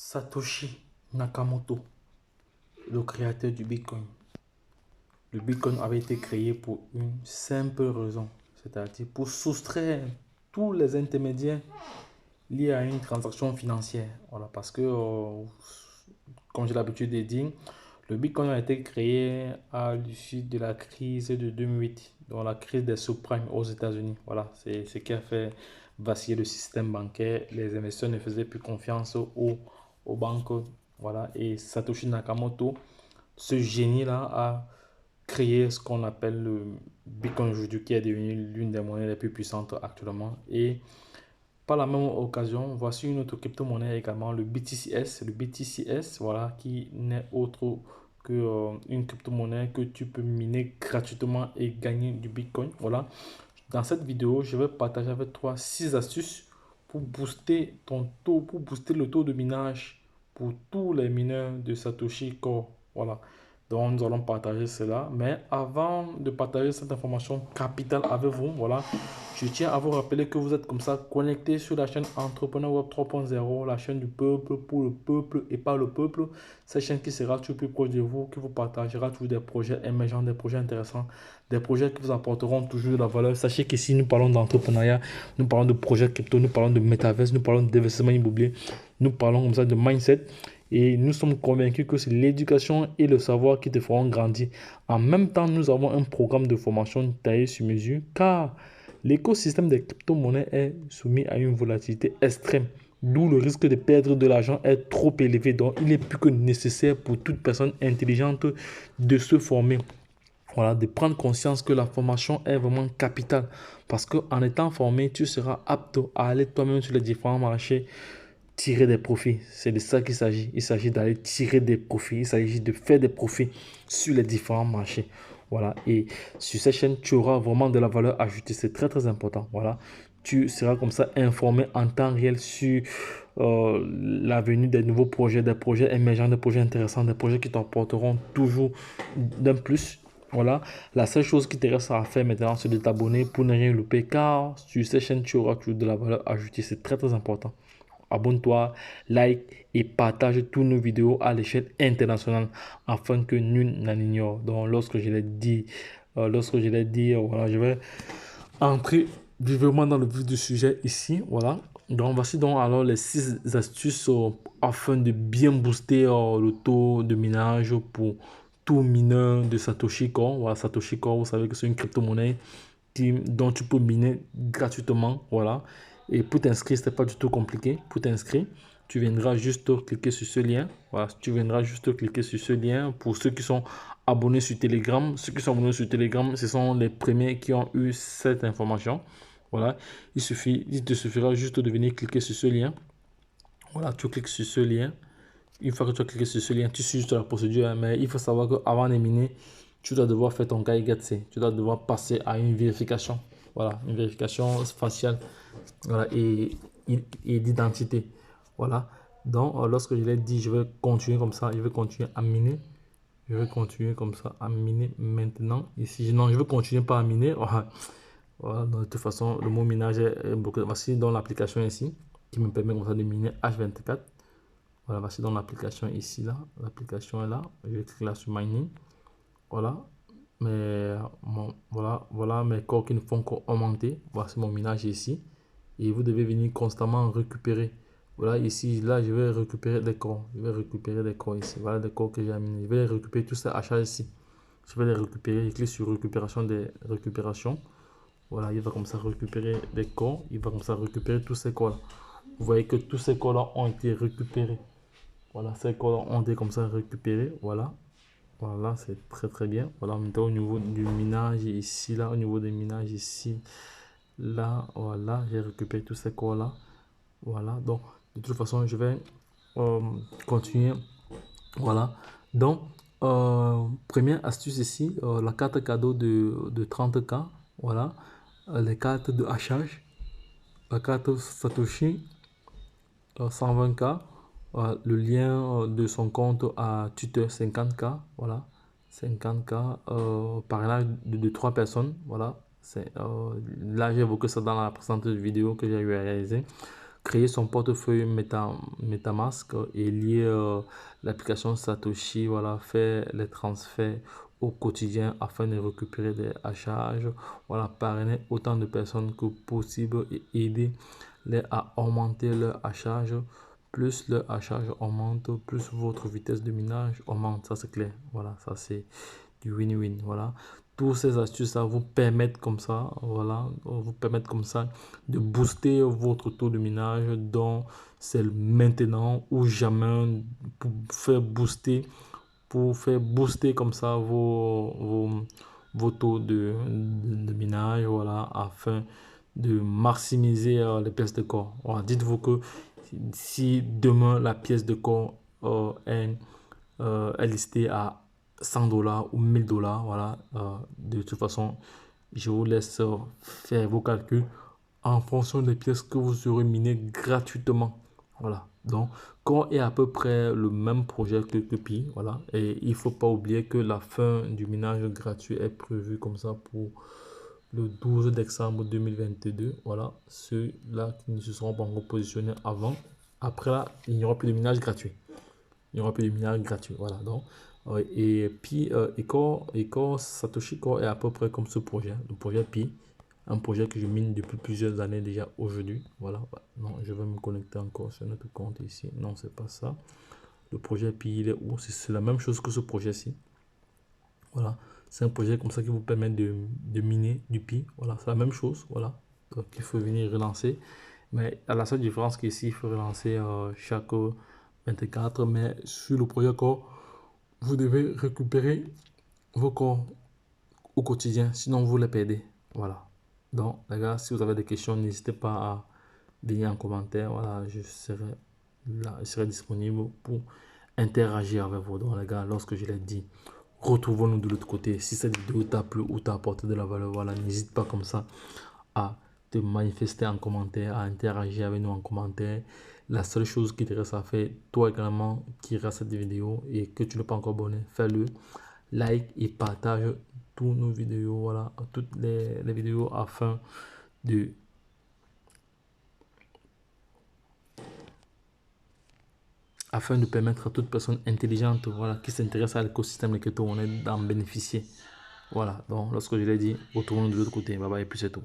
Satoshi Nakamoto, le créateur du Bitcoin. Le Bitcoin avait été créé pour une simple raison, c'est-à-dire pour soustraire tous les intermédiaires liés à une transaction financière. Voilà, parce que, comme j'ai l'habitude de dire, le Bitcoin a été créé à l'issue de la crise de 2008, donc la crise des subprimes aux États-Unis. Voilà, c'est ce qui a fait vaciller le système bancaire. Les investisseurs ne faisaient plus confiance aux banques. Voilà, et Satoshi Nakamoto, ce génie-là, a créé ce qu'on appelle le Bitcoin aujourd'hui, qui est devenu l'une des monnaies les plus puissantes actuellement. Et par la même occasion, voici une autre crypto-monnaie également, le BTCS. Le BTCS, voilà, qui n'est autre que une crypto-monnaie que tu peux miner gratuitement et gagner du Bitcoin. Voilà. Dans cette vidéo, je vais partager avec toi 6 astuces pour booster ton taux, pour booster le taux de minage pour tous les mineurs de Satoshi Core. Voilà. Donc, nous allons partager cela. Mais avant de partager cette information capitale avec vous, voilà, je tiens à vous rappeler que vous êtes comme ça connectés sur la chaîne Entrepreneur Web 3.0, la chaîne du peuple pour le peuple et par le peuple. Cette chaîne qui sera toujours plus proche de vous, qui vous partagera toujours des projets émergents, des projets intéressants, des projets qui vous apporteront toujours de la valeur. Sachez qu'ici, nous parlons d'entrepreneuriat, nous parlons de projets crypto, nous parlons de métaverse, nous parlons d'investissement immobilier, nous parlons comme ça de mindset. Et nous sommes convaincus que c'est l'éducation et le savoir qui te feront grandir. En même temps, nous avons un programme de formation taillé sur mesure car l'écosystème des crypto-monnaies est soumis à une volatilité extrême, d'où le risque de perdre de l'argent est trop élevé. Donc, il est plus que nécessaire pour toute personne intelligente de se former. Voilà, de prendre conscience que la formation est vraiment capitale. Parce qu'en étant formé, tu seras apte à aller toi-même sur les différents marchés, tirer des profits. C'est de ça qu'il s'agit. Il s'agit d'aller tirer des profits. Il s'agit de faire des profits sur les différents marchés. Voilà. Et sur cette chaîne, tu auras vraiment de la valeur ajoutée. C'est très, très important. Voilà. Tu seras comme ça informé en temps réel sur la venue des nouveaux projets, des projets émergents, des projets intéressants, des projets qui t'apporteront toujours d'un plus. Voilà, la seule chose qui te reste à faire maintenant, c'est de t'abonner pour ne rien louper, car sur cette chaîne, tu auras toujours de la valeur ajoutée. C'est très, très important. Abonne-toi, like et partage toutes nos vidéos à l'échelle internationale afin que nul n'en ignore. Donc, lorsque je l'ai dit, voilà, je vais entrer vivement dans le vif du sujet ici. Voilà. Donc, voici donc alors les 6 astuces afin de bien booster le taux de minage pour tout mineur de Satoshi Core. Voilà, Satoshi Core, vous savez que c'est une crypto-monnaie dont tu peux miner gratuitement. Voilà. Et pour t'inscrire, ce n'est pas du tout compliqué. Pour t'inscrire, tu viendras juste cliquer sur ce lien. Voilà, tu viendras juste cliquer sur ce lien. Pour ceux qui sont abonnés sur Telegram, ceux qui sont abonnés sur Telegram, ce sont les premiers qui ont eu cette information. Voilà, il te suffira juste de venir cliquer sur ce lien. Voilà, tu cliques sur ce lien. Une fois que tu as cliqué sur ce lien, tu suis juste la procédure. Mais il faut savoir qu'avant de miner, tu dois devoir faire ton KYC. Tu dois devoir passer à une vérification. Voilà, une vérification faciale, voilà, et d'identité. Voilà. Donc, lorsque je l'ai dit, je vais continuer comme ça. Je vais continuer à miner. Je vais continuer comme ça à miner maintenant. Ici, non, je vais continuer pas à miner. Voilà. Voilà, de toute façon, le mot minage est beaucoup. Voici dans l'application ici qui me permet comme ça de miner H24. Voilà, voici dans l'application ici, là. L'application est là. Je vais cliquer là sur mining. Voilà. Voilà mes corps qui ne font qu'augmenter. Voici mon minage ici. Et vous devez venir constamment récupérer. Voilà, ici, là, je vais récupérer des corps. Je vais récupérer des corps ici. Voilà des corps que j'ai amenés. Je vais les récupérer tous ces achats ici. Je vais les récupérer. Je clique sur récupération des récupérations. Voilà, il va comme ça récupérer des corps. Il va comme ça récupérer tous ces corps-là. Vous voyez que tous ces corps-là ont été récupérés. Voilà, ces corps-là ont été comme ça récupérés. Voilà. Voilà, c'est très très bien. Voilà, maintenant au niveau du minage ici, là, au niveau des minages ici, là, voilà, j'ai récupéré tous ces corps-là. Voilà, donc de toute façon, je vais continuer. Voilà, donc, première astuce ici, la carte cadeau de 30K. Voilà, les cartes de hachage, la carte Satoshi 120K, le lien de son compte à Twitter 50K, voilà, 50K, parrainage de 3 personnes, voilà, là j'ai évoqué ça dans la précédente vidéo que j'ai réalisée. créer son portefeuille MetaMask et lier l'application Satoshi, voilà, faire les transferts au quotidien afin de récupérer des charges, voilà, parrainer autant de personnes que possible et aider les à augmenter leur charge. Plus leur charge augmente, plus votre vitesse de minage augmente, ça c'est clair, voilà, ça c'est du win-win, voilà. Toutes ces astuces ça vous permettent comme ça, voilà, vous permettent comme ça de booster votre taux de minage, donc c'est maintenant ou jamais pour faire booster comme ça vos taux de minage, voilà, afin de maximiser les pièces de corps. Voilà, dites-vous que si demain la pièce de corps est listée à 100 $ ou 1000 $, voilà, de toute façon, je vous laisse faire vos calculs en fonction des pièces que vous aurez minées gratuitement. Voilà, donc Core est à peu près le même projet que Pi, voilà, et il faut pas oublier que la fin du minage gratuit est prévue comme ça pour le 12 décembre 2022, voilà, ceux-là qui ne se seront pas encore positionnés avant, après là, il n'y aura plus de minage gratuit. Il n'y aura plus de minage gratuit, voilà, donc, et puis, Core, Satoshi Core est à peu près comme ce projet, le projet Pi, un projet que je mine depuis plusieurs années déjà aujourd'hui, voilà, non, je vais me connecter encore sur notre compte ici, non, c'est pas ça, le projet Pi, il est où? C'est la même chose que ce projet-ci, voilà, c'est un projet comme ça qui vous permet de miner du Pi, voilà, c'est la même chose, voilà, donc il faut venir relancer, mais à la seule différence qu'ici, il faut relancer chaque 24, mais sur le projet Core, vous devez récupérer vos corps au quotidien, sinon vous les perdez, voilà. Donc les gars, si vous avez des questions, n'hésitez pas à venir en commentaire, voilà, je serai là, je serai disponible pour interagir avec vous. Donc les gars, lorsque je l'ai dit, retrouvons-nous de l'autre côté. Si cette vidéo t'a plu ou t'a apporté de la valeur, voilà, n'hésite pas comme ça à te manifester en commentaire, à interagir avec nous en commentaire. La seule chose qui te reste à faire, toi également qui regarde cette vidéo et que tu n'es pas encore abonné, fais-le, like et partage toutes nos vidéos, voilà, toutes les vidéos afin de permettre à toute personne intelligente, voilà, qui s'intéresse à l'écosystème de crypto-monnaie d'en bénéficier. Voilà, donc lorsque je l'ai dit, retournons de l'autre côté. Bye bye, et puis c'est tout.